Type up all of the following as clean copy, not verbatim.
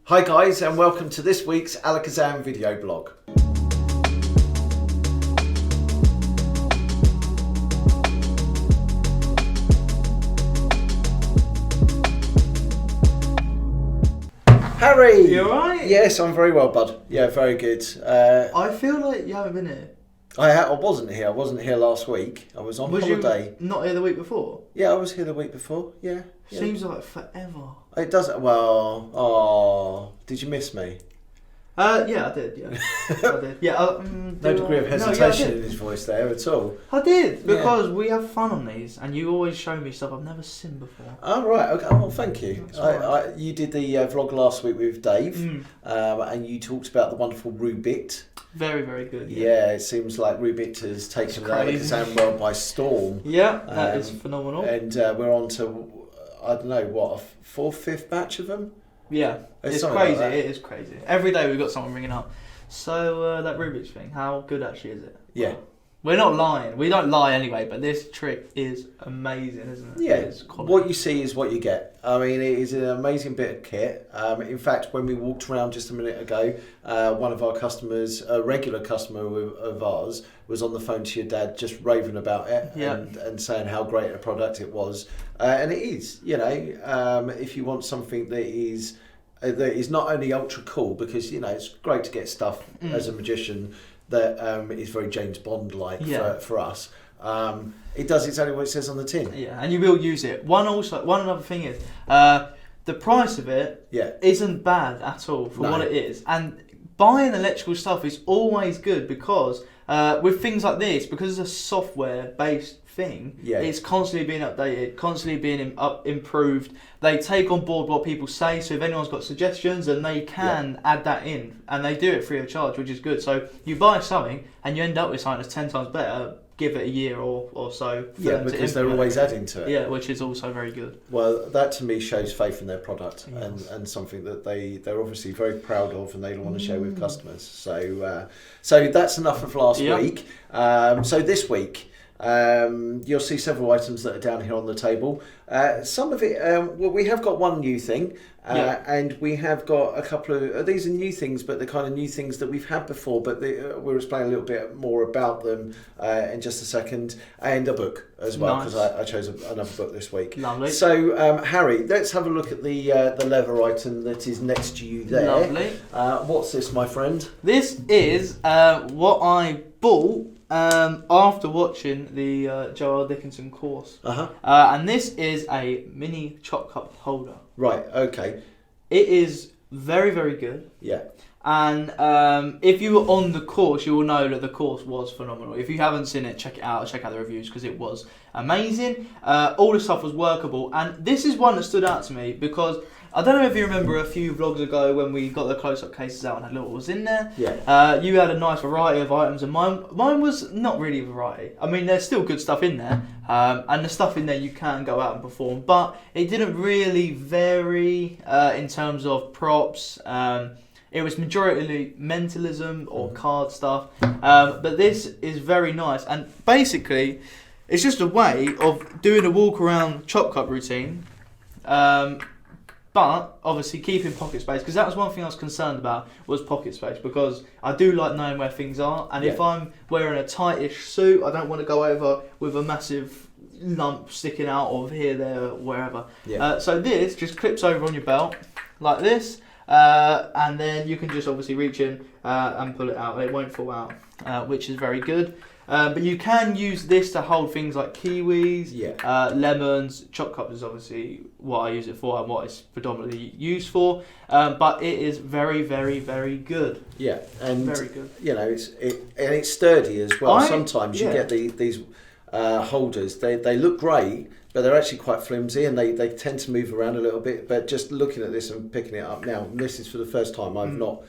Hi guys, and welcome to this week's Alakazam Video Blog. Harry! You alright? Yes, I'm very well, bud. Yeah, very good. I feel like you haven't been here. I wasn't here. I wasn't here last week. I was on holiday. You not here the week before? Yeah, I was here the week before. Yeah. Seems like forever. It does. Well, oh, did you miss me? Yeah, I did. Yeah, I did. Yeah, No degree of hesitation in his voice there at all. I did because we have fun on these, and you always show me stuff I've never seen before. Oh right, okay. Well, thank you. You did the vlog last week with Dave, and you talked about the wonderful Rubit. Very, very good. Yeah, it seems like Rubit has taken the Alakazam world by storm. Yeah, that is phenomenal. And we're on to, I don't know, what, a fourth, fifth batch of them? Yeah, it's crazy. Like it is crazy. Every day we've got someone ringing up. So that Rubik's thing, how good actually is it? Yeah. We're not lying. We don't lie anyway, but this trick is amazing, isn't it? Yeah, what you see is what you get. I mean, it is an amazing bit of kit. In fact, when we walked around just a minute ago, one of our customers, a regular customer of ours, was on the phone to your dad just raving about it and saying how great a product it was. And it is, you know, if you want something that is not only ultra cool, because, you know, it's great to get stuff as a magician that is very James Bond like for us. It does exactly what it says on the tin. Yeah, and you will use it. One other thing is the price of it isn't bad at all for what it is. And buying electrical stuff is always good because with things like this, because it's a software based thing, it's constantly being updated, constantly being improved. They take on board what people say, so if anyone's got suggestions, and they can add that in, and they do it free of charge, which is good. So you buy something and you end up with something that's 10 times better. Give it a year or so. Because they're always adding to it. Yeah, which is also very good. Well, that to me shows faith in their product and something that they're obviously very proud of and they want to share with customers. So that's enough of last week. So this week, you'll see several items that are down here on the table. Some of it, well, we have got one new thing, and we have got a couple of these are new things, but they're kind of new things that we've had before. But we'll explain a little bit more about them in just a second, and a book as well, because I chose another book this week. Lovely. So, Harry, let's have a look at the leather item that is next to you there. Lovely. What's this, my friend? This is what I bought after watching the Joe R. Dickinson course. And this is a mini chop cup holder. Right, okay. It is very, very good. Yeah. And if you were on the course, you will know that the course was phenomenal. If you haven't seen it, check it out. Check out the reviews because it was amazing. All the stuff was workable. And this is one that stood out to me because I don't know if you remember a few vlogs ago when we got the close-up cases out and had a little what was in there. Yeah. You had a nice variety of items, and mine was not really a variety. I mean, there's still good stuff in there, and the stuff in there you can go out and perform, but it didn't really vary in terms of props. It was majority mentalism or card stuff, but this is very nice, and basically, it's just a way of doing a walk-around chop cup routine. But obviously keeping pocket space, because that was one thing I was concerned about, was pocket space, because I do like knowing where things are, and if I'm wearing a tightish suit, I don't want to go over with a massive lump sticking out of here, there, wherever. So this just clips over on your belt like this, and then you can just obviously reach in and pull it out. It won't fall out, which is very good. But you can use this to hold things like kiwis, lemons. Chop cups is obviously what I use it for and what it's predominantly used for. But it is very, very, very good. Yeah, and very good. You know, it's sturdy as well. Sometimes you get these holders. They look great, but they're actually quite flimsy and they tend to move around a little bit. But just looking at this and picking it up now, this is for the first time. I've not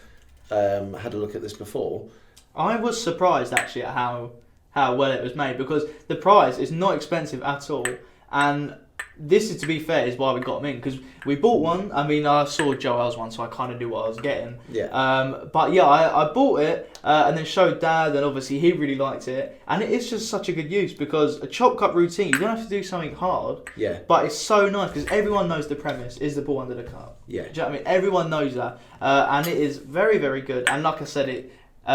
had a look at this before. I was surprised actually at how well it was made, because the price is not expensive at all, and this is, to be fair, is why we got them in, because we bought one. I mean, I saw Joel's one, so I kind of knew what I was getting. Yeah. But yeah, I bought it and then showed Dad, and obviously he really liked it. And it is just such a good use, because a chop cup routine, you don't have to do something hard. Yeah. But it's so nice, because everyone knows the premise is the ball under the cup. Yeah. Do you know what I mean? Everyone knows that. And it is very, very good. And like I said, it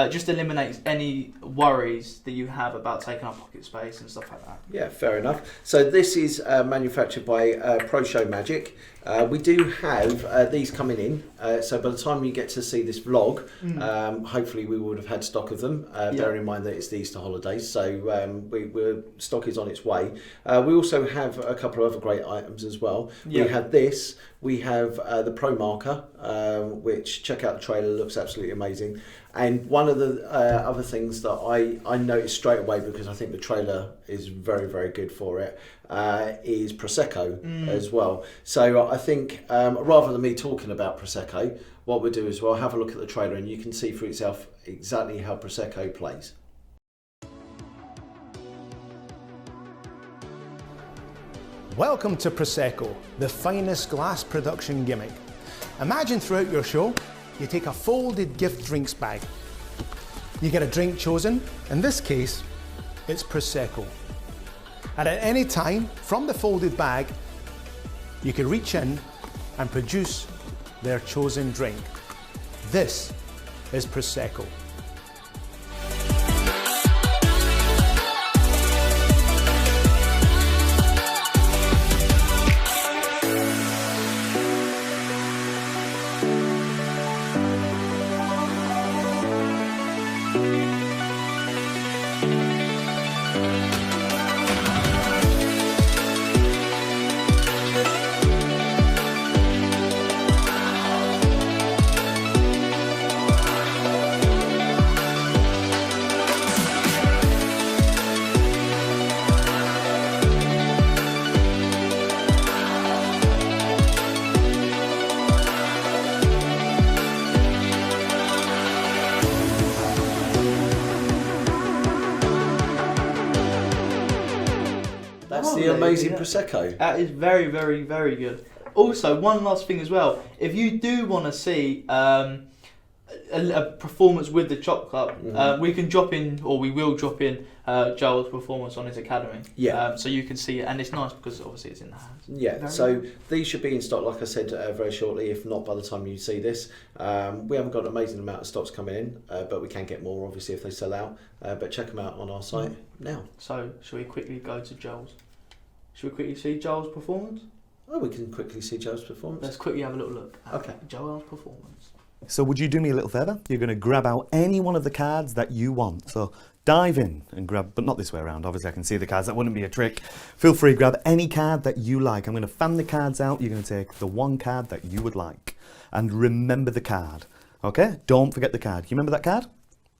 just eliminates any worries that you have about taking up pocket space and stuff like that. Yeah, fair enough. So this is manufactured by Pro Show Magic. We do have these coming in. So by the time you get to see this vlog, hopefully we would have had stock of them. Bearing in mind that it's the Easter holidays, so stock is on its way. We also have a couple of other great items as well. We have this. We have the Pro Marker, which, check out the trailer, looks absolutely amazing. And one of the other things that I noticed straight away, because I think the trailer is very, very good for it, is Prosecco as well. So I think rather than me talking about Prosecco, what we'll do is we'll have a look at the trailer and you can see for yourself exactly how Prosecco plays. Welcome to Prosecco, the finest glass production gimmick. Imagine throughout your show, you take a folded gift drinks bag. You get a drink chosen, in this case, it's Prosecco. And at any time, from the folded bag, you can reach in and produce their chosen drink. This is Prosecco. That's the amazing Prosecco. That is very, very, very good. Also, one last thing as well. If you do want to see a performance with the chop cup, we can drop in, or we will drop in, Joel's performance on his academy. Yeah. So you can see it, and it's nice because obviously it's in the hands. Yeah. Very So nice. these should be in stock, like I said, very shortly. If not by the time you see this, we haven't got an amazing amount of stocks coming in, but we can get more obviously if they sell out. But check them out on our site now. So shall we quickly go to Joel's? Shall we quickly see Joel's performance? Oh, we can quickly see Joe's performance. Let's quickly have a little look at Okay. Joel's performance. So would you do me a little favour? You're going to grab out any one of the cards that you want. So dive in and grab, but not this way around. Obviously I can see the cards. That wouldn't be a trick. Feel free, grab any card that you like. I'm going to fan the cards out. You're going to take the one card that you would like. And remember the card. Okay? Don't forget the card. You remember that card?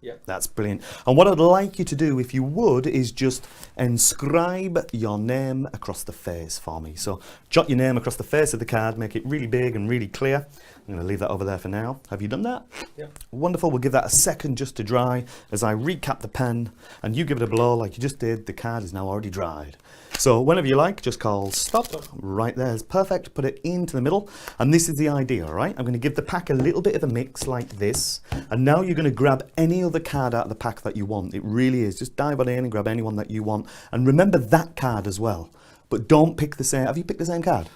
Yeah. That's brilliant. And what I'd like you to do, if you would, is just inscribe your name across the face for me. So jot your name across the face of the card, make it really big and really clear. I'm going to leave that over there for now. Have you done that? Yeah. Wonderful. We'll give that a second just to dry as I recap the pen and you give it a blow like you just did. The card is now already dried. So whenever you like, just call stop. Right there is perfect. Put it into the middle. And this is the idea, all right? I'm going to give the pack a little bit of a mix like this. And now you're going to grab any other card out of the pack that you want. It really is. Just dive on in and grab anyone that you want. And remember that card as well. But don't pick the same. Have you picked the same card?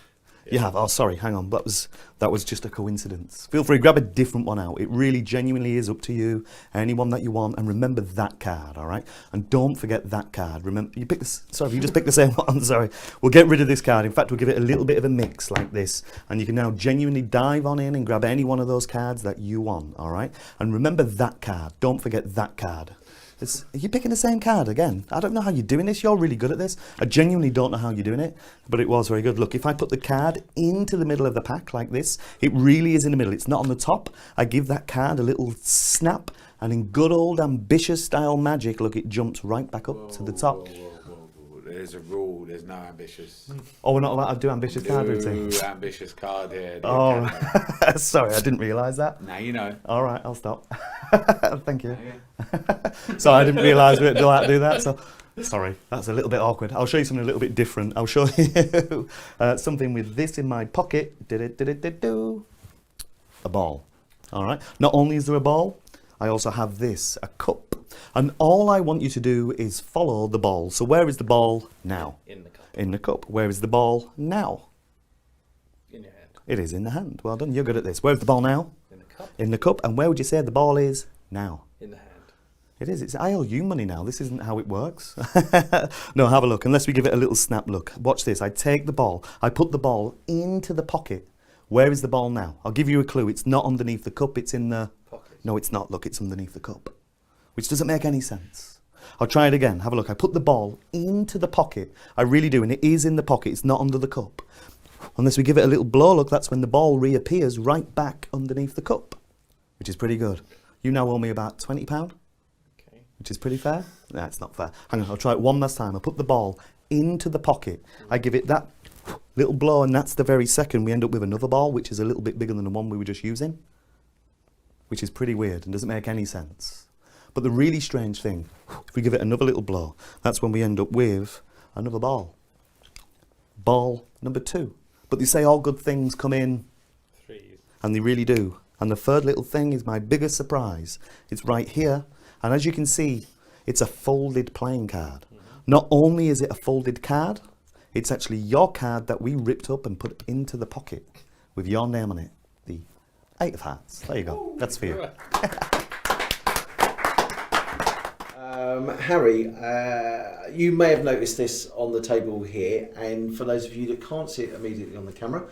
You have. Oh, sorry. Hang on. That was just a coincidence. Feel free, grab a different one out. It really genuinely is up to you. Anyone that you want, and remember that card. All right. And don't forget that card. Remember, you picked this. Sorry, you just picked the same one. Sorry. We'll get rid of this card. In fact, we'll give it a little bit of a mix like this, and you can now genuinely dive on in and grab any one of those cards that you want. All right. And remember that card. Don't forget that card. Are you picking the same card again? I don't know how you're doing this. You're really good at this. I genuinely don't know how you're doing it, but it was very good. Look, if I put the card into the middle of the pack like this, it really is in the middle. It's not on the top. I give that card a little snap, and in good old ambitious style magic, look, it jumps right back up to the top. Whoa. There's a rule. There's no ambitious. Oh, we're not allowed to do ambitious card routine. No ambitious card here. Oh, sorry, I didn't realise that. Now you know. All right, I'll stop. Thank you. So I didn't realise we had to do that. So Sorry, that's a little bit awkward. I'll show you something a little bit different. I'll show you something with this in my pocket. A ball. All right. Not only is there a ball, I also have this, a cup. And all I want you to do is follow the ball. So where is the ball now? In the cup. In the cup. Where is the ball now? In your hand. It is in the hand. Well done. You're good at this. Where's the ball now? In the cup. In the cup. And where would you say the ball is now? In the hand. It is. It's IOU money now. This isn't how it works. No, have a look. Unless we give it a little snap look. Watch this. I take the ball. I put the ball into the pocket. Where is the ball now? I'll give you a clue. It's not underneath the cup. It's in the... Pocket. No, it's not. Look, it's underneath the cup. Which doesn't make any sense. I'll try it again. Have a look. I put the ball into the pocket. I really do. And it is in the pocket. It's not under the cup. Unless we give it a little blow, look, that's when the ball reappears right back underneath the cup. Which is pretty good. You now owe me about £20. Okay. Which is pretty fair. No, it's not fair. Hang on, I'll try it one last time. I put the ball into the pocket. I give it that little blow, and that's the very second we end up with another ball, which is a little bit bigger than the one we were just using. Which is pretty weird and doesn't make any sense. But the really strange thing, if we give it another little blow, that's when we end up with another ball. Ball number 2. But they say all good things come in, Threes. and they really do. And the third little thing is my biggest surprise. It's right here. And as you can see, it's a folded playing card. Not only is it a folded card, it's actually your card that we ripped up and put into the pocket with your name on it. The 8 of Hearts. There you go. That's for you. Harry, you may have noticed this on the table here, and for those of you that can't see it immediately on the camera,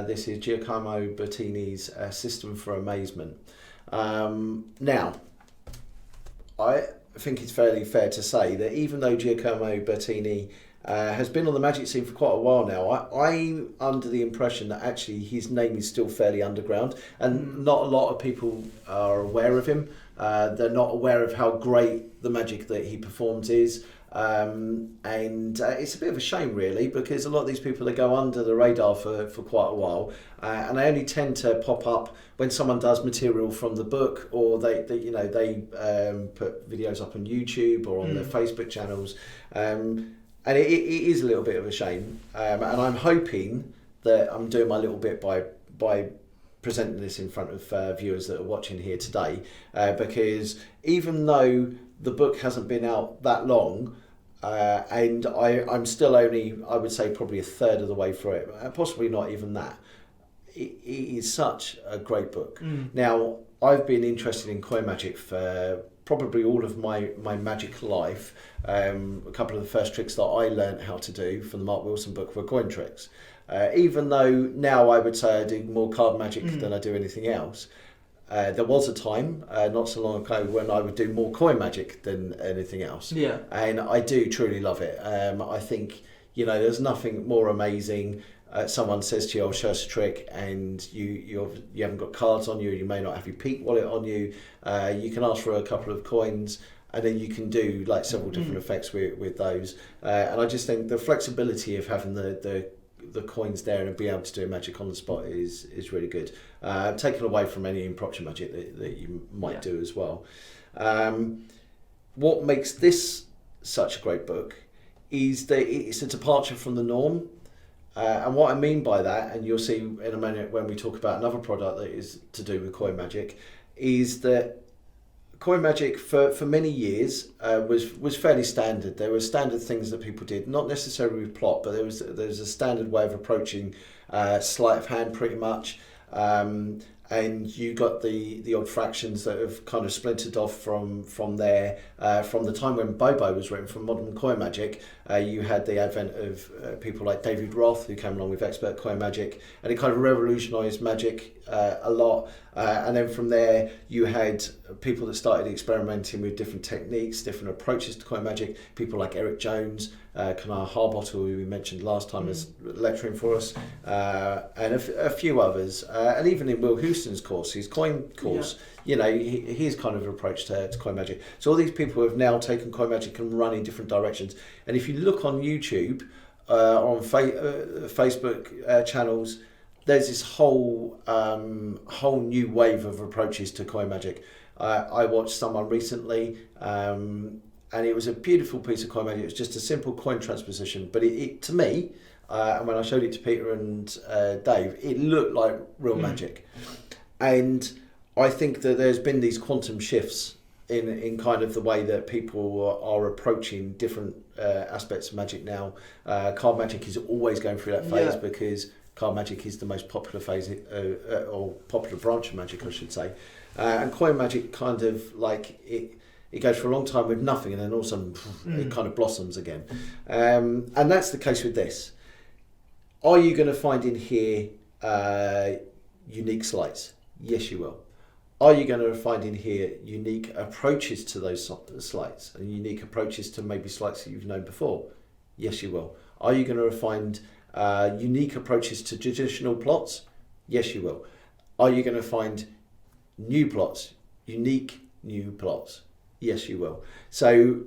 this is Giacomo Bertini's System for Amazement. Now, I think it's fairly fair to say that even though Giacomo Bertini has been on the magic scene for quite a while now, I'm under the impression that actually his name is still fairly underground, and not a lot of people are aware of him. They're not aware of how great the magic that he performs is, and it's a bit of a shame really, because a lot of these people, they go under the radar for quite a while, and they only tend to pop up when someone does material from the book, or they put videos up on YouTube or on their Facebook channels, and it is a little bit of a shame, and I'm hoping that I'm doing my little bit by presenting this in front of viewers that are watching here today, because even though the book hasn't been out that long, and I'm still only, I would say, probably a third of the way through it, possibly not even that, it is such a great book. Now, I've been interested in coin magic for probably all of my magic life. A couple of the first tricks that I learned how to do from the Mark Wilson book were coin tricks. Even though now I would say I do more card magic than I do anything else, there was a time not so long ago when I would do more coin magic than anything else. Yeah. And I do truly love it. I think, there's nothing more amazing. Someone says to you, "I'll show us a trick," and you haven't got cards on you, you may not have your peak wallet on you. You can ask for a couple of coins, and then you can do like several different effects with those. And I just think the flexibility of having the coins there and be able to do magic on the spot is really good. Taken away from any impromptu magic that you might do as well. What makes this such a great book is that it's a departure from the norm. And what I mean by that, and you'll see in a minute when we talk about another product that is to do with coin magic, is that coin magic for many years was fairly standard. There were standard things that people did, not necessarily with plot, but there was a standard way of approaching sleight of hand pretty much. And you got the odd fractions that have kind of splintered off from there. From the time when Bobo was written, from modern coin magic, you had the advent of people like David Roth, who came along with expert coin magic, and it kind of revolutionised magic a lot. And then from there, you had people that started experimenting with different techniques, different approaches to coin magic. People like Eric Jones, Kanar Harbottle, who we mentioned last time, is lecturing for us, and a few others. And even in Will Houston's course, his coin course, his kind of approach to coin magic. So all these people have now taken coin magic and run in different directions. And if you look on YouTube, on Facebook channels, there's this whole new wave of approaches to coin magic. I watched someone recently, and and it was a beautiful piece of coin magic. It was just a simple coin transposition, but it to me, and when I showed it to Peter and Dave, it looked like real magic. And I think that there's been these quantum shifts in kind of the way that people are approaching different aspects of magic now. Card magic is always going through that phase because card magic is the most popular phase, or popular branch of magic, I should say. And coin magic kind of like it goes for a long time with nothing, and then all of a sudden it kind of blossoms again. And that's the case with this. Are you going to find in here unique sleights? Yes, you will. Are you going to find in here unique approaches to those sleights and unique approaches to maybe sleights that you've known before? Yes, you will. Are you going to find unique approaches to traditional plots? Yes, you will. Are you going to find new plots, unique new plots? Yes, you will. So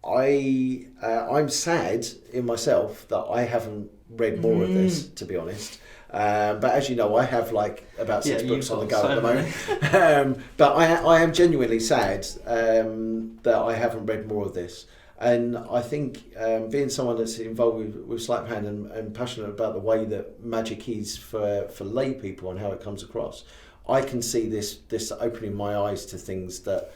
I'm sad in myself that I haven't read more of this, to be honest. But as you know, I have like about 6 books on the go at the moment. But I am genuinely sad that I haven't read more of this. And I think being someone that's involved with sleight of hand and passionate about the way that magic is for lay people and how it comes across, I can see this opening my eyes to things that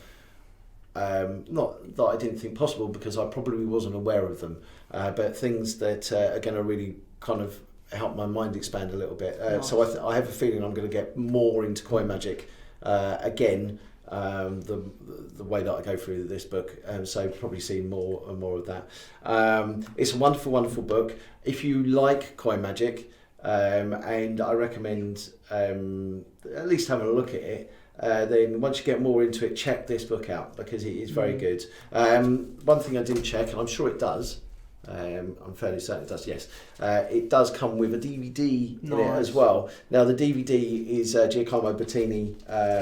not that I didn't think possible, because I probably wasn't aware of them, but things that are going to really kind of help my mind expand a little bit. Nice. So I have a feeling I'm going to get more into coin magic again, the way that I go through this book. So probably see more and more of that. It's a wonderful, wonderful book. If you like coin magic, and I recommend at least having a look at it. Then once you get more into it, check this book out, because it is very good. One thing I didn't check, and I'm sure it does, I'm fairly certain it does, yes, it does come with a DVD in it as well. Now the DVD is Giacomo Bettini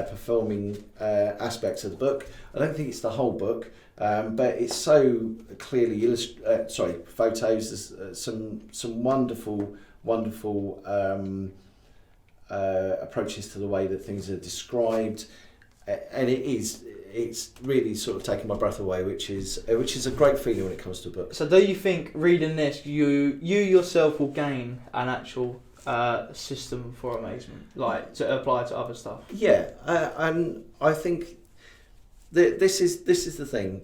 performing aspects of the book. I don't think it's the whole book, but it's so clearly photos. There's some wonderful approaches to the way that things are described, and it's really sort of taken my breath away, which is a great feeling when it comes to a book. So do you think reading this, you yourself will gain an actual system for amazement, like to apply to other stuff? Yeah, and I think this is the thing.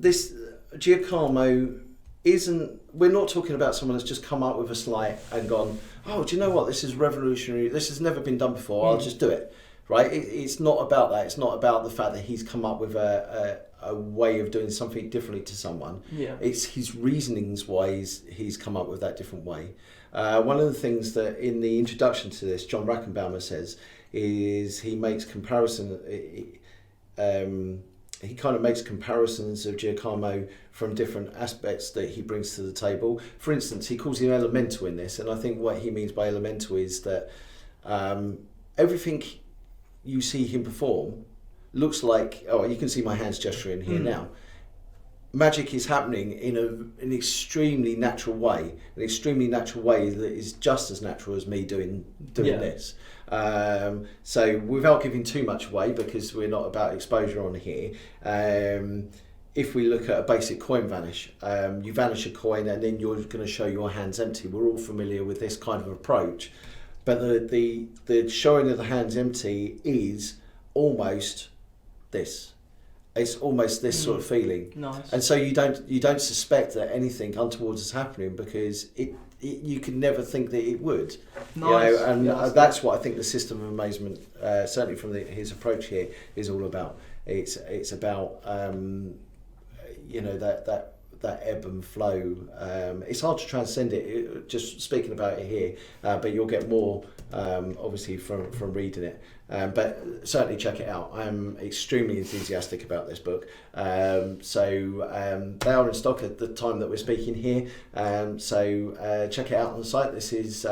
This Giacomo isn't. We're not talking about someone that's just come up with a sleight and gone, oh, do you know what? This is revolutionary. This has never been done before. I'll just do it. Right? It's not about that. It's not about the fact that he's come up with a way of doing something differently to someone. Yeah. It's his reasonings why he's come up with that different way. One of the things that in the introduction to this, John Rackenbaumer says is he makes comparison. He kind of makes comparisons of Giacomo from different aspects that he brings to the table. For instance, he calls him elemental in this, and I think what he means by elemental is that everything you see him perform looks like, oh, you can see my hands gesturing here now. Magic is happening in an extremely natural way, that is just as natural as me doing this. So without giving too much away, because we're not about exposure on here, if we look at a basic coin vanish, you vanish a coin and then you're going to show your hands empty. We're all familiar with this kind of approach, but the showing of the hands empty is almost this. It's almost this sort of feeling. Nice. And so you don't suspect that anything untoward is happening, because you can never think that it would. Nice. You know, and that's what I think the system of amazement, certainly from his approach here, is all about. It's about that ebb and flow. It's hard to transcend it, just speaking about it here, but you'll get more obviously from reading it. But certainly check it out. I'm extremely enthusiastic about this book. So they are in stock at the time that we're speaking here. So check it out on the site. This is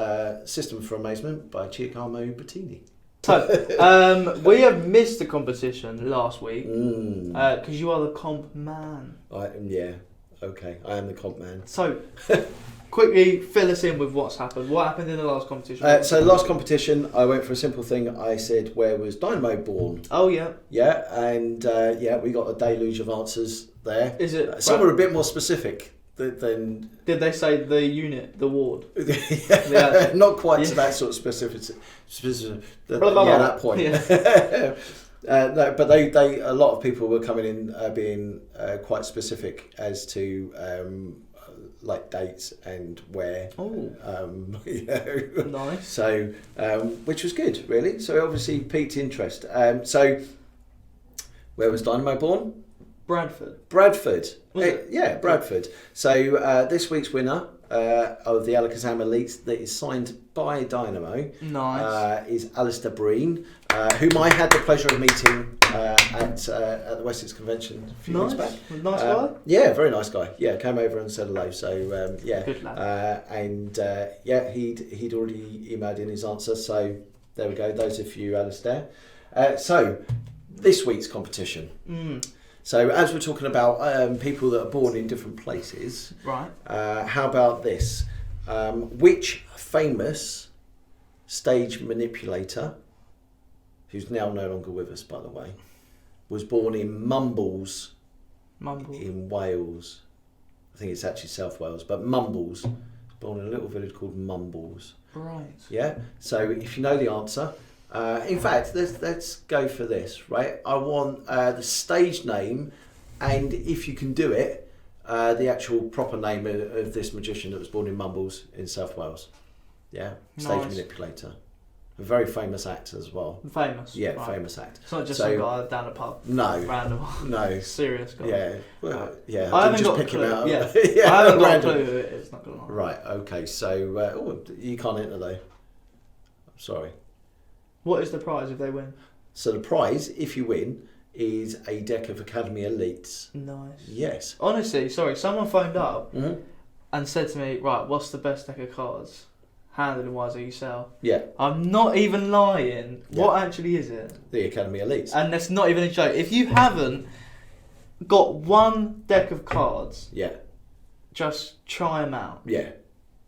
System for Amazement by Giacomo Bettini. So, we have missed the competition last week because you are the comp man. Yeah, okay, I am the comp man. So, quickly fill us in with what's happened. What happened in the last competition? So last competition, I went for a simple thing. I said, where was Dynamo born? Oh, yeah. Yeah, and we got a deluge of answers there. Is it? Some were a bit more specific than... Did they say the unit, the ward? Not quite to that sort of specificity. That point. Yeah. No, but they a lot of people were coming in being quite specific as to like dates and where. Oh. Nice. So, which was good, really. So it obviously piqued interest. So, where was Dynamo born? Bradford. Yeah, Bradford. So this week's winner of the Alakazam Elite that is signed by Dynamo is Alistair Breen, whom I had the pleasure of meeting at the Wessex Convention a few weeks back. Nice guy? Yeah, very nice guy. Yeah, came over and said hello. So Good lad. He'd already emailed in his answer. So there we go. Those are for you, Alistair. So this week's competition. So as we're talking about people that are born in different places, right? How about this? Which famous stage manipulator, who's now no longer with us, by the way, was born in Mumbles in Wales? I think it's actually South Wales, but Mumbles. Born in a little village called Mumbles. Right. Yeah. So if you know the answer. In fact, let's go for this, right? I want the stage name, and if you can do it, the actual proper name of this magician that was born in Mumbles in South Wales. Yeah, stage manipulator. A very famous actor as well. Famous? Yeah, right. Famous actor. It's not just some guy down a pub. No. Random. No. Serious guy. Yeah. Well, yeah. I haven't got a clue. Yeah. I haven't got a clue who it is, not gonna lie. Right, okay, so you can't enter though. I'm sorry. What is the prize if they win? So the prize, if you win, is a deck of Academy Elites. Nice. Yes. Honestly, sorry, someone phoned up and said to me, right, what's the best deck of cards? Handling wise that you sell? Yeah. I'm not even lying. Yeah. What actually is it? The Academy Elites. And that's not even a joke. If you haven't got one deck of cards, just try them out. Yeah.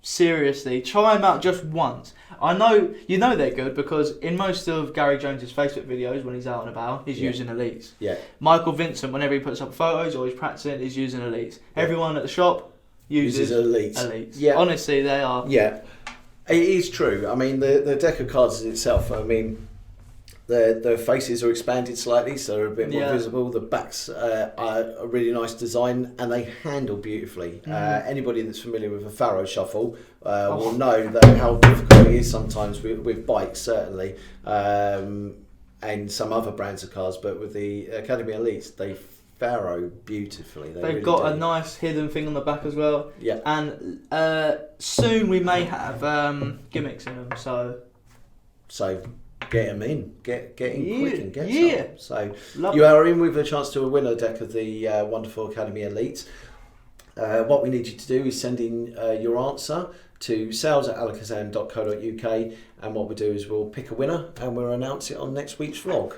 Seriously, try them out just once. I know you know they're good because in most of Gary Jones's Facebook videos when he's out and about, he's using Elites. Yeah. Michael Vincent, whenever he puts up photos or he's practicing, he's using Elites. Yeah. Everyone at the shop uses Elites. Yeah. Honestly, they are. Yeah, it is true. I mean, the deck of cards itself, I mean, the faces are expanded slightly, so they're a bit more visible. The backs are a really nice design, and they handle beautifully. Anybody that's familiar with a Faro shuffle will know that how difficult it is sometimes with bikes, certainly, and some other brands of cards. But with the Academy Elites, they Faro beautifully. They've really got a nice hidden thing on the back as well. Yeah, and soon we may have gimmicks in them. So. Get them in, get in quick and get some. So you are in with a chance to win a deck of the wonderful Academy Elite. What we need you to do is send in your answer to sales@alakazam.co.uk, and what we do is we'll pick a winner and we'll announce it on next week's vlog.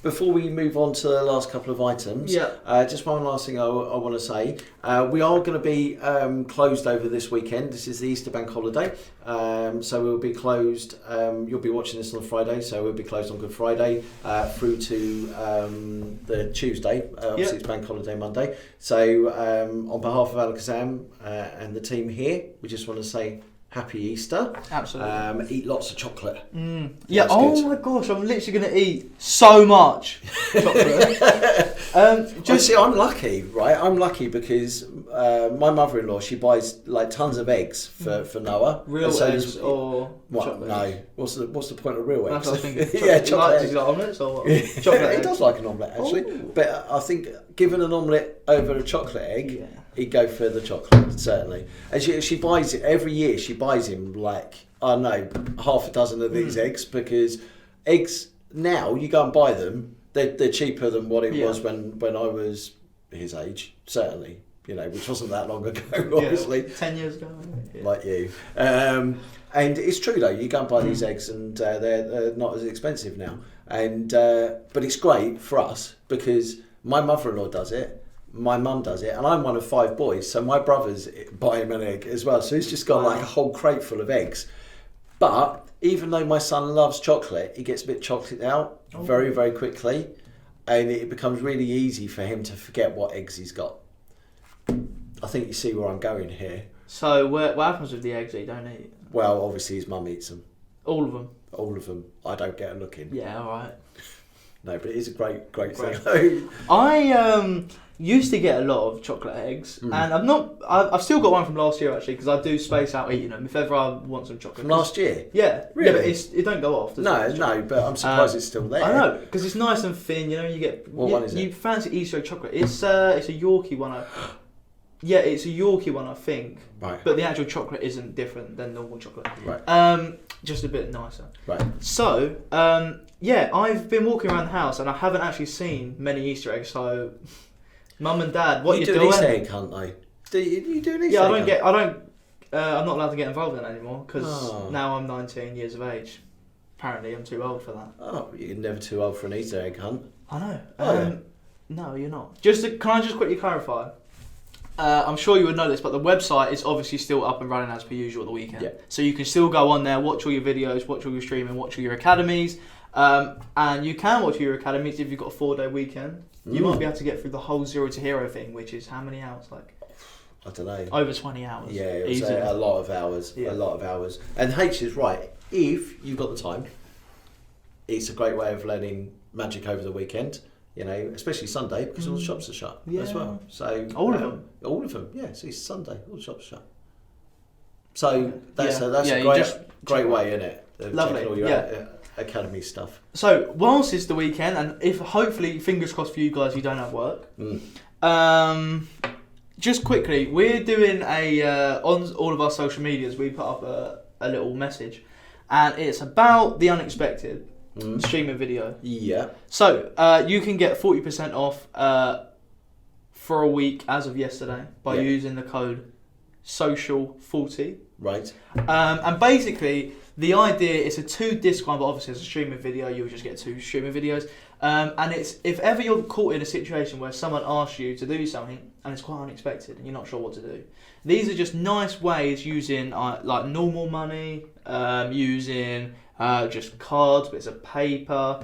Before we move on to the last couple of items, just one last thing I want to say. We are going to be closed over this weekend. This is the Easter bank holiday, so we'll be closed. You'll be watching this on Friday, so we'll be closed on Good Friday through to the Tuesday. Obviously, it's bank holiday Monday. So on behalf of Alakazam and the team here, we just want to say Happy Easter. Absolutely. Eat lots of chocolate. Yeah, oh my gosh, I'm literally going to eat so much chocolate. I'm lucky, right? I'm lucky because my mother-in-law, she buys like tons of eggs for Noah. Real eggs or chocolate? No. What's the point of real eggs? That's what I was thinking. Chocolate eggs. Omelets or what? Chocolate He does like an omelette, actually. Ooh. But I think given an omelette over a chocolate egg, he'd go for the chocolate, certainly. And she buys it every year. She buys him like, I don't know, half a dozen of these eggs, because eggs now, you go and buy them, they're cheaper than what it was when I was his age, certainly. You know, which wasn't that long ago, obviously. 10 years ago. Like you. And it's true though, you go and buy these eggs and they're not as expensive now. And but it's great for us because my mother-in-law does it, my mum does it, and I'm one of 5 boys, so my brothers buy him an egg as well. So he's just got like a whole crate full of eggs. But even though my son loves chocolate, he gets a bit chocolate out very, very quickly, and it becomes really easy for him to forget what eggs he's got. I think you see where I'm going here. So what happens with the eggs that you don't eat? Well, obviously his mum eats them. All of them? All of them. I don't get a look in. Yeah, all right. No, but it is a great thing. I used to get a lot of chocolate eggs, and I've still got one from last year actually, because I do space out eating them if ever I want some chocolate. From last year? Yeah. Really? Yeah, but it don't go off. No, but I'm surprised it's still there. I know, because it's nice and thin. You know, you get. What one is it? You fancy Easter egg chocolate? It's a Yorkie one. Yeah, it's a Yorkie one, I think. Right. But the actual chocolate isn't different than normal chocolate. Right. Just a bit nicer. Right. So, yeah, I've been walking around the house and I haven't actually seen many Easter eggs. So, Mum and Dad, what you doing? You do an Easter egg hunt, though. Do you do an Easter egg hunt? I'm not allowed to get involved in it anymore because now I'm 19 years of age. Apparently, I'm too old for that. Oh, you're never too old for an Easter egg hunt. I know. Yeah. No, you're not. Can I just quickly clarify? I'm sure you would know this, but the website is obviously still up and running as per usual at the weekend. Yeah. So you can still go on there, watch all your videos, watch all your streaming, watch all your academies. And you can watch your academies if you've got a 4-day weekend. You might be able to get through the whole Zero to Hero thing, which is how many hours? Like, I don't know. over 20 hours. Yeah, it was a lot of hours. Yeah. A lot of hours. And H is right. If you've got the time, it's a great way of learning magic over the weekend. You know, especially Sunday because all the shops are shut as well. So all of them. All of them. Yeah, so it's Sunday. All the shops are shut. So that's a great way, isn't it? Lovely. All your academy stuff. So whilst it's the weekend, and if hopefully, fingers crossed for you guys, you don't have work. Just quickly, we're doing on all of our social medias. We put up a little message, and it's about the unexpected. Streaming video. Yeah. So you can get 40% off for a week as of yesterday by using the code SOCIAL40. Right. And basically the idea is a 2-disc one, but obviously as a streaming video you'll just get 2 streaming videos. And it's if ever you're caught in a situation where someone asks you to do something and it's quite unexpected and you're not sure what to do. These are just nice ways using like normal money, using just cards, bits of paper,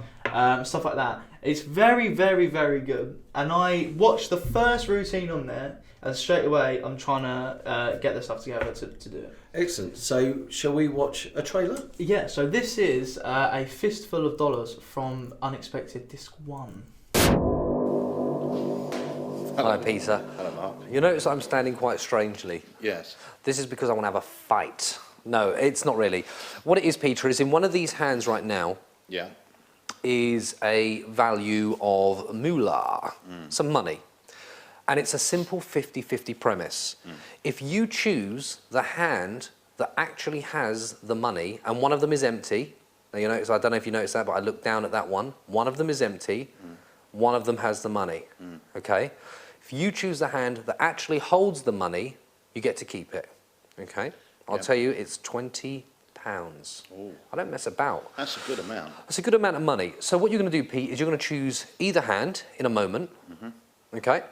stuff like that. It's very, very, very good. And I watched the first routine on there, and straight away I'm trying to get the stuff together to do it. Excellent. So, shall we watch a trailer? Yeah, so this is a fistful of dollars from Unexpected Disc 1. Hello, Peter. Hello, Mark. You notice I'm standing quite strangely. Yes. This is because I want to have a fight. No, it's not really. What it is, Peter, is in one of these hands right now Yeah. is a value of moolah, some money. And it's a simple 50-50 premise. If you choose the hand that actually has the money, and one of them is empty, now you notice, I don't know if you noticed that, but I looked down at that one. One of them is empty, one of them has the money, okay? If you choose the hand that actually holds the money, you get to keep it, okay? I'll tell you, it's £20. Ooh. I don't mess about. That's a good amount. That's a good amount of money. So what you're going to do, Pete, is you're going to choose either hand in a moment, okay?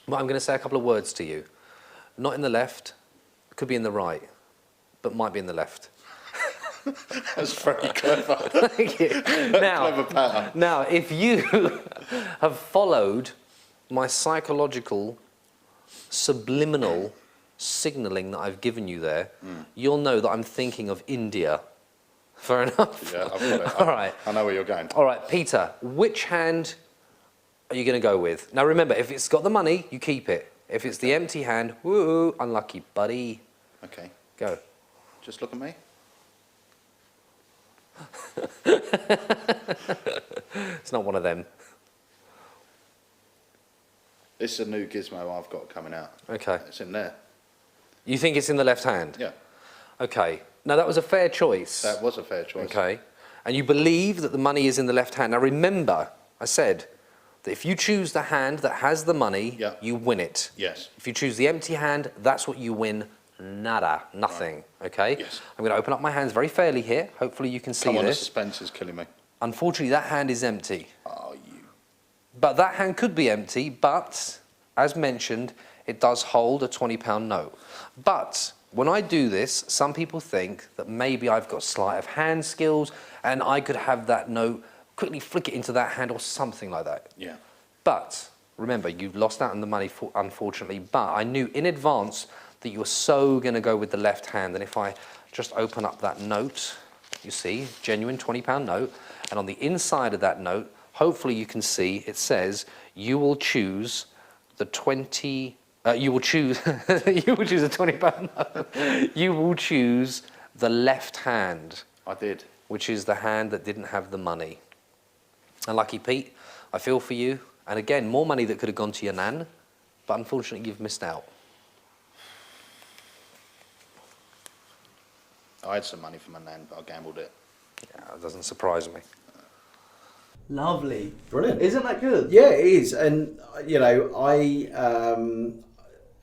But I'm going to say a couple of words to you. Not in the left, could be in the right, but might be in the left. That's very clever. Thank you. Clever pattern. Now, if you have followed my psychological, subliminal signalling that I've given you there, you'll know that I'm thinking of India. Fair enough? Yeah, I've got it. All right. I know where you're going. All right, Peter, which hand are you going to go with? Now, remember, if it's got the money, you keep it. If it's the empty hand, woo, unlucky, buddy. Okay. Go. Just look at me. It's not one of them. This is a new gizmo I've got coming out. Okay. It's in there. You think it's in the left hand? Yeah. Okay. Now, that was a fair choice. That was a fair choice. Okay. And you believe that the money is in the left hand. Now, remember, I said that if you choose the hand that has the money, you win it. Yes. If you choose the empty hand, that's what you win. Nada. Nothing. Right. Okay? Yes. I'm going to open up my hands very fairly here. Hopefully you can see Come on, this. the suspense is killing me. Unfortunately, that hand is empty. Oh, you. But that hand could be empty, but as mentioned, it does hold a £20 note. But when I do this, some people think that maybe I've got sleight of hand skills and I could have that note, quickly flick it into that hand or something like that. Yeah. But remember, you've lost out on the money, unfortunately, but I knew in advance that you were so going to go with the left hand. And if I just open up that note, you see, genuine £20 note, and on the inside of that note, hopefully you can see it says, you will choose the 20... you will choose you will choose a £20 note. You will choose the left hand. I did. Which is the hand that didn't have the money. And lucky Pete, I feel for you. And again, more money that could have gone to your nan, but unfortunately you've missed out. I had some money for my nan, but I gambled it. Yeah, it doesn't surprise me. Lovely. Brilliant. Isn't that good? Yeah, it is. And, you know,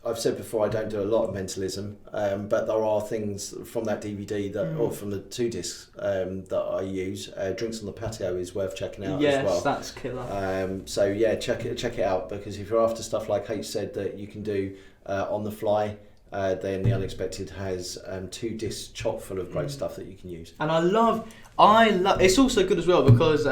I've said before I don't do a lot of mentalism, but there are things from that DVD that, or from the 2 discs that I use. Drinks on the Patio is worth checking out as well. Yes, that's killer. So yeah, check it out, because if you're after stuff like H said that you can do on the fly, then The Unexpected has 2 discs chock full of great stuff that you can use. And I love. It's also good as well because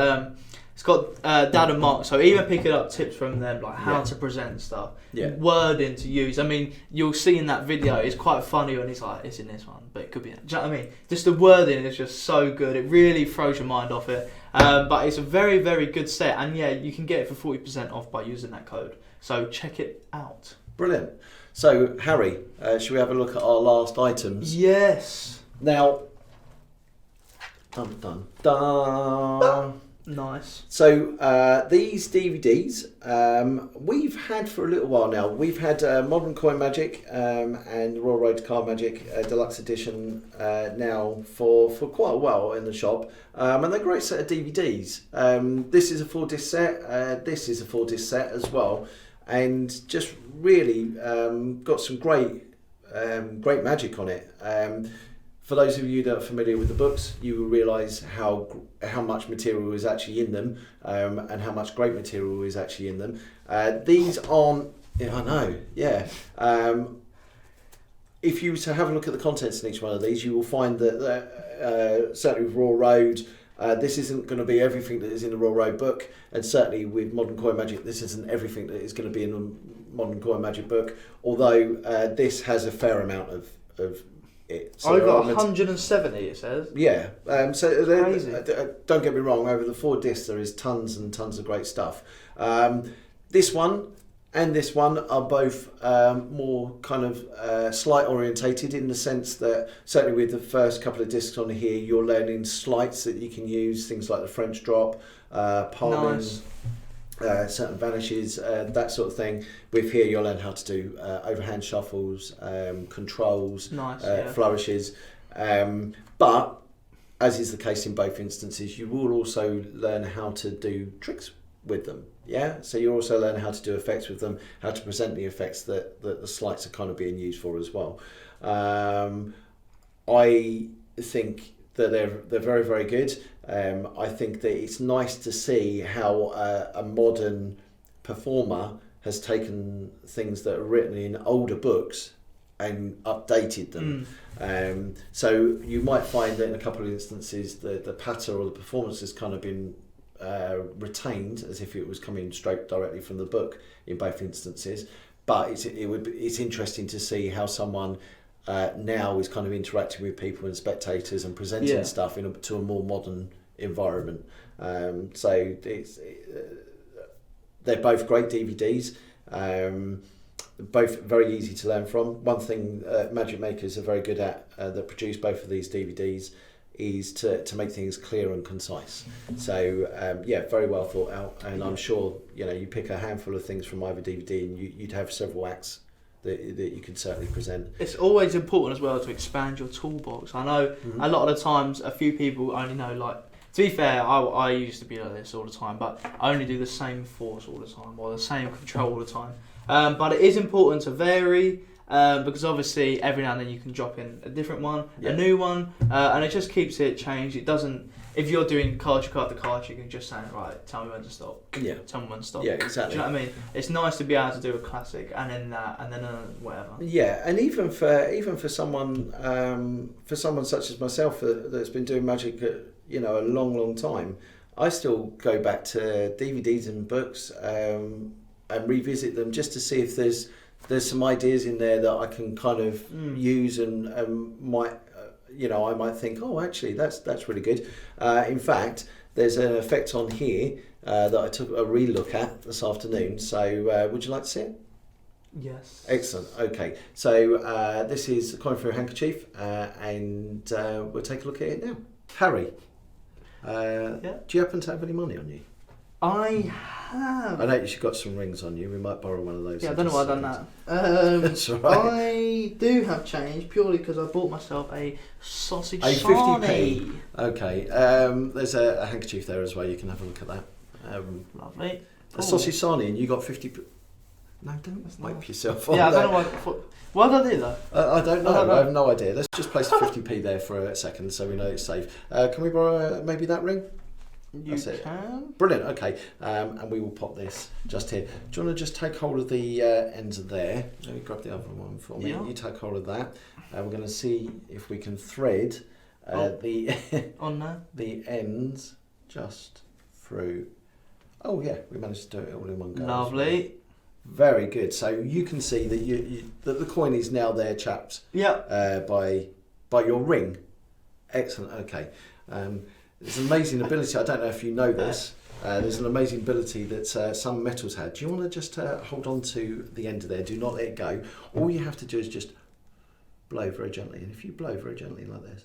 it's got Dad and Mark, so even picking up tips from them, like how to present stuff, wording to use. I mean, you'll see in that video, it's quite funny when he's like, it's in this one, but it could be. Do you know what I mean? Just the wording is just so good. It really throws your mind off it. But it's a very, very good set, and yeah, you can get it for 40% off by using that code. So check it out. Brilliant. So Harry, should we have a look at our last items? Yes. Now, dun dun dun. Nice. So these DVDs we've had for a little while now. We've had Modern Coin Magic and Royal Road Card Magic Deluxe Edition now for quite a while in the shop, and they're a great set of DVDs. This is a 4-disc set. This is a 4-disc set as well, and just really got some great magic on it. For those of you that are familiar with the books, you will realise how much material is actually in them, and how much great material is actually in them. These aren't... Yeah, I know, yeah. If you were to have a look at the contents in each one of these, you will find that certainly with Royal Road, this isn't going to be everything that is in the Royal Road book, and certainly with Modern Coin Magic, this isn't everything that is going to be in the Modern Coin Magic book, although this has a fair amount of it. So over 170 it says. Yeah, so Crazy. Don't get me wrong, over the 4 discs there is tons and tons of great stuff. This one and this one are both more kind of sleight orientated, in the sense that certainly with the first couple of discs on here you're learning sleights that you can use, things like the French drop, palming, Nice. Certain vanishes, that sort of thing. With here you'll learn how to do overhand shuffles, controls, Nice, flourishes, but as is the case in both instances, you will also learn how to do tricks with them. Yeah, so you also learn how to do effects with them, how to present the effects that the sleights are kind of being used for as well. I think that they're very, very good. I think that it's nice to see how a modern performer has taken things that are written in older books and updated them. So you might find that in a couple of instances the patter or the performance has kind of been retained as if it was coming straight directly from the book in both instances, but it's interesting to see how someone now is kind of interacting with people and spectators and presenting stuff to a more modern environment. So they're both great DVDs, both very easy to learn from. One thing Magic Makers are very good at that produce both of these DVDs is to make things clear and concise. So very well thought out, and I'm sure you pick a handful of things from either DVD and you'd have several acts that you could certainly present. It's always important as well to expand your toolbox. I know a lot of the times a few people only know, like, to be fair, I used to be like this all the time, but I only do the same force all the time or the same control all the time. But it is important to vary, because obviously every now and then you can drop in a different one, a new one, and it just keeps it changed. It doesn't if you're doing card trick after card trick and just saying, right, tell me when to stop. Yeah. Tell me when to stop. Yeah, exactly. Do you know what I mean? It's nice to be able to do a classic and then that and then whatever. Yeah, and even for someone such as myself that's been doing magic, a long time, I still go back to DVDs and books and revisit them just to see if there's some ideas in there that I can kind of use and might I might think, oh, actually that's really good. In fact, there's an effect on here that I took a re-look at this afternoon. So would you like to see it? Yes. Excellent. Okay, so this is the coin through handkerchief, and we'll take a look at it now. Harry, do you happen to have any money on you? I have. I noticed you've got some rings on you. We might borrow one of those. Yeah, I don't know why I've done that. That's all right. I do have change purely because I bought myself a sausage A sarnie. 50p. Okay. There's a handkerchief there as well. You can have a look at that. Lovely. A sausage sarnie, and you got 50p. No, don't wipe yourself on Yeah, I there. don't know why did I do that? I don't know. I have no idea. Let's just place the 50p there for a second so we know it's safe. Can we borrow maybe that ring? You That's can. it. Brilliant. Okay, and we will pop this just here. Do you want to just take hold of the ends of there? Let me grab the other one for me. Yeah. You take hold of that. We're going to see if we can thread the On there. the ends just through. Oh yeah, we managed to do it all in one go. Lovely. Very good. So you can see that that the coin is now there, chaps. Yeah. By your ring. Excellent. Okay. There's an amazing ability. I don't know if you know this. There's an amazing ability that some metals had. Do you want to just hold on to the end of there? Do not let it go. All you have to do is just blow very gently. And if you blow very gently like this,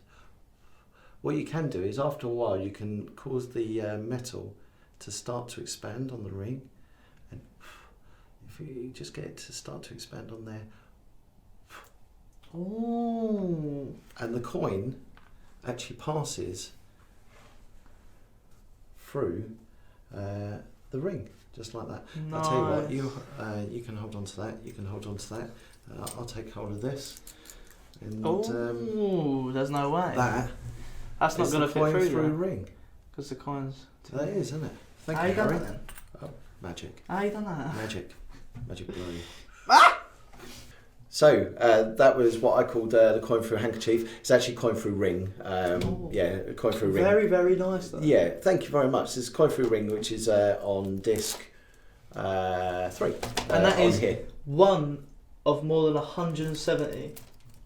what you can do is after a while you can cause the metal to start to expand on the ring. And if you just get it to start to expand on there. Oh. And the coin actually passes through the ring, just like that. Nice. I'll tell you what, you can hold on to that, you can hold on to that. I'll take hold of this. And there's no way. That's not going to fit through through the there. ring. Because the coin's... That is, isn't it? Thank How you, you done Harry. that then? Oh, magic. How you done that? Magic blow. So that was what I called the coin through handkerchief. It's actually coin through ring. Yeah, coin through ring. Very, very nice though. Yeah, thank you very much. This is coin through ring, which is on disc 3. And that is here. one of more than 170.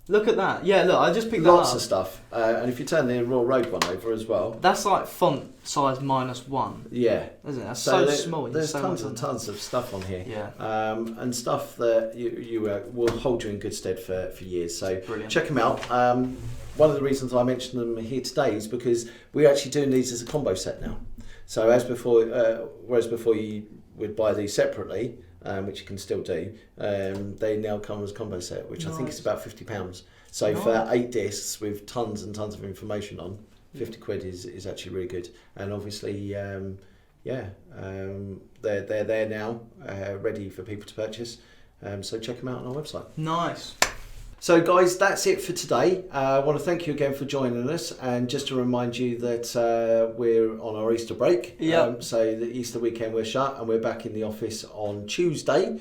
Look at that. Yeah, look, I just picked Lots that up. of stuff. And if you turn the Royal Road one over as well. That's like font size -1, Yeah. isn't it? That's so there- small. There's so tons much and on tons of stuff on here. Yeah. And stuff that you will hold you in good stead for years. So Brilliant. check them out. One of the reasons I mentioned them here today is because we're actually doing these as a combo set now. So as before, whereas before you would buy these separately, which you can still do, they now come as a combo set, which I think is about £50. So for 8 discs with tons and tons of information on, 50 quid is actually really good. And obviously, they're there now, ready for people to purchase. So check them out on our website. Nice. So guys, that's it for today. I want to thank you again for joining us, and just to remind you that we're on our Easter break. Yep. So the Easter weekend we're shut, and we're back in the office on Tuesday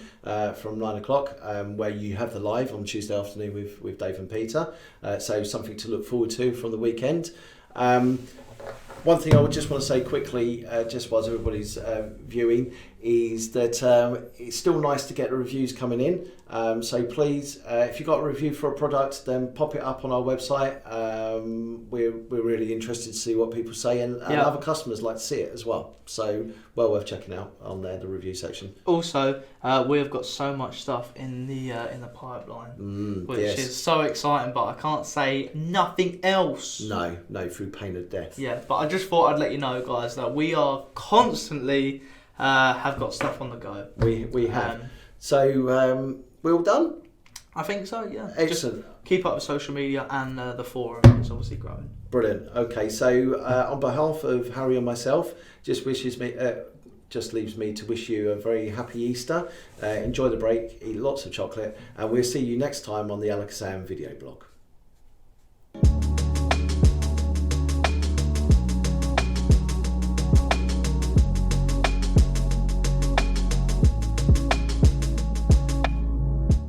from 9 o'clock, where you have the live on Tuesday afternoon with Dave and Peter. So something to look forward to from the weekend. One thing I would just want to say quickly, just whilst everybody's viewing, is that it's still nice to get the reviews coming in. So please, if you've got a review for a product, then pop it up on our website. We're really interested to see what people say, and other customers like to see it as well. So well worth checking out on there, the review section. Also, we have got so much stuff in the pipeline, which yes. is so exciting. But I can't say nothing else. No, through pain of death. Yeah, but I just thought I'd let you know, guys, that we are constantly have got stuff on the go. We have. So we're all done? I think so, yeah. Excellent. Just keep up with social media, and the forum is obviously growing. Brilliant. Okay, so on behalf of Harry and myself, just leaves me to wish you a very happy Easter. Enjoy the break, eat lots of chocolate, and we'll see you next time on the Alakazam Video Blog.